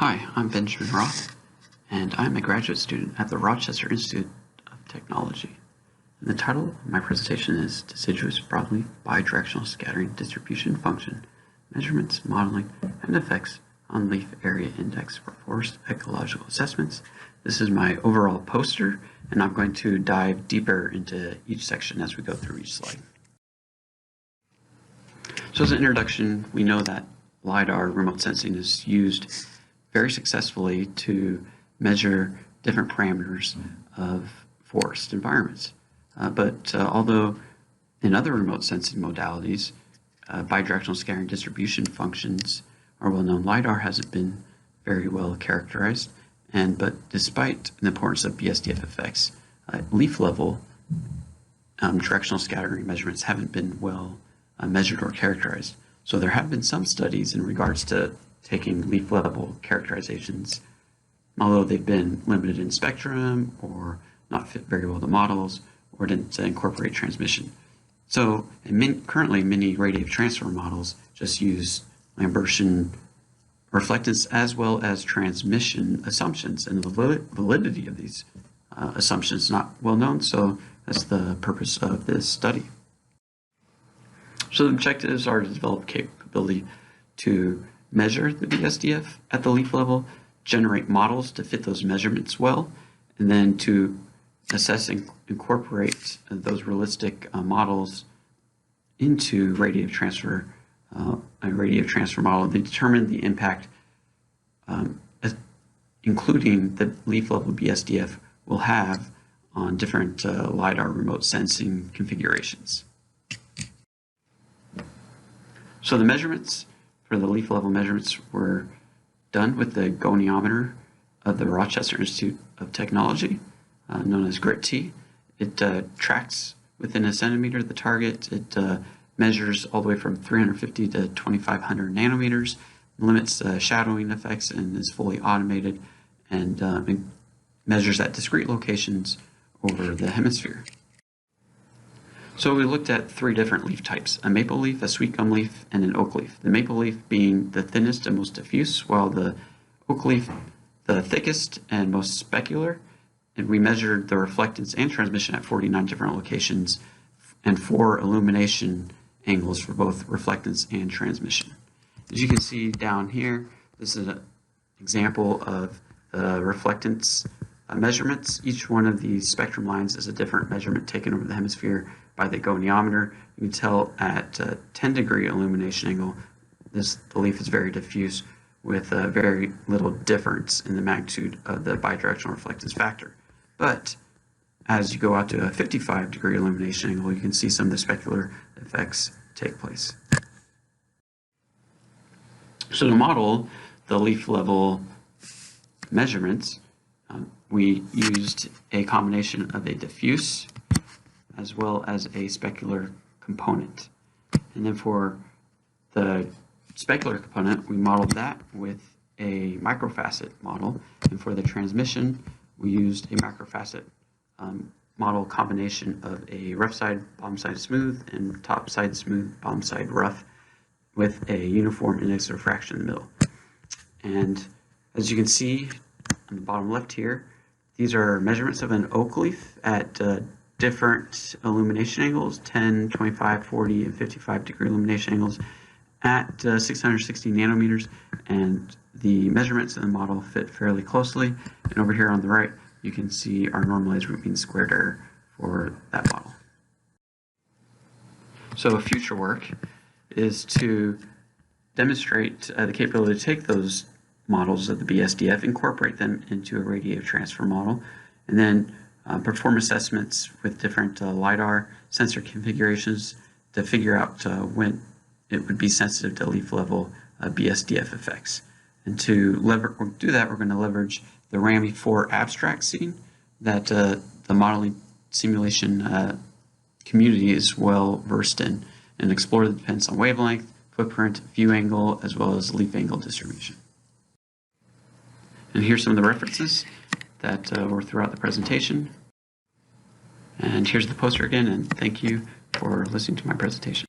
Hi, I'm Benjamin Roth, and I'm a graduate student at the Rochester Institute of Technology. And the title of my presentation is Deciduous Broadleaf Bidirectional Scattering Distribution Function, Measurements, Modeling, and Effects on Leaf Area Index for Forest Ecological Assessments. This is my overall poster, and I'm going to dive deeper into each section as we go through each slide. So as an introduction, we know that LiDAR remote sensing is used very successfully to measure different parameters of forest environments. But although in other remote sensing modalities, bidirectional scattering distribution functions are well known, LiDAR hasn't been very well characterized. But despite the importance of BSDF effects, leaf level directional scattering measurements haven't been well measured or characterized. So there have been some studies in regards to taking leaf level characterizations, although they've been limited in spectrum or not fit very well to models or didn't incorporate transmission. So currently many radiative transfer models just use Lambertian reflectance as well as transmission assumptions, and the validity of these assumptions is not well known, so that's the purpose of this study. So the objectives are to develop capability to measure the BSDF at the leaf level, generate models to fit those measurements well, and then to assess and incorporate those realistic models into radiative transfer, a radiative transfer model to determine the impact, including the leaf level BSDF will have on different LiDAR remote sensing configurations. So the measurements for the leaf level measurements were done with the goniometer of the Rochester Institute of Technology, known as GRIT-T. It tracks within a centimeter the target. It measures all the way from 350 to 2500 nanometers, limits shadowing effects, and is fully automated, and measures at discrete locations over the hemisphere. So we looked at three different leaf types: a maple leaf, a sweet gum leaf, and an oak leaf. The maple leaf being the thinnest and most diffuse, while the oak leaf the thickest and most specular. And we measured the reflectance and transmission at 49 different locations and 4 illumination angles for both reflectance and transmission. As you can see down here, this is an example of the reflectance measurements. Each one of these spectrum lines is a different measurement taken over the hemisphere by the goniometer. You can tell at 10-degree illumination angle, the leaf is very diffuse with very little difference in the magnitude of the bidirectional reflectance factor. But as you go out to a 55-degree illumination angle, you can see some of the specular effects take place. So to model the leaf level measurements, we used a combination of a diffuse as well as a specular component. And then for the specular component, we modeled that with a microfacet model. And for the transmission, we used a microfacet model combination of a rough side, bottom side smooth, and top side smooth, bottom side rough, with a uniform index of refraction in the middle. And as you can see on the bottom left here, these are measurements of an oak leaf at different illumination angles, 10, 25, 40, and 55-degree illumination angles at 660 nanometers, and the measurements in the model fit fairly closely. And over here on the right, you can see our normalized root mean squared error for that model. So future work is to demonstrate the capability to take those models of the BSDF, incorporate them into a radiative transfer model, and then perform assessments with different LiDAR sensor configurations to figure out when it would be sensitive to leaf level BSDF effects. And to do that, we're going to leverage the RAMI4 abstract scene that the modeling simulation community is well versed in, and explore the dependence on wavelength, footprint, view angle, as well as leaf angle distribution. And here's some of the references that were throughout the presentation. And here's the poster again, and thank you for listening to my presentation.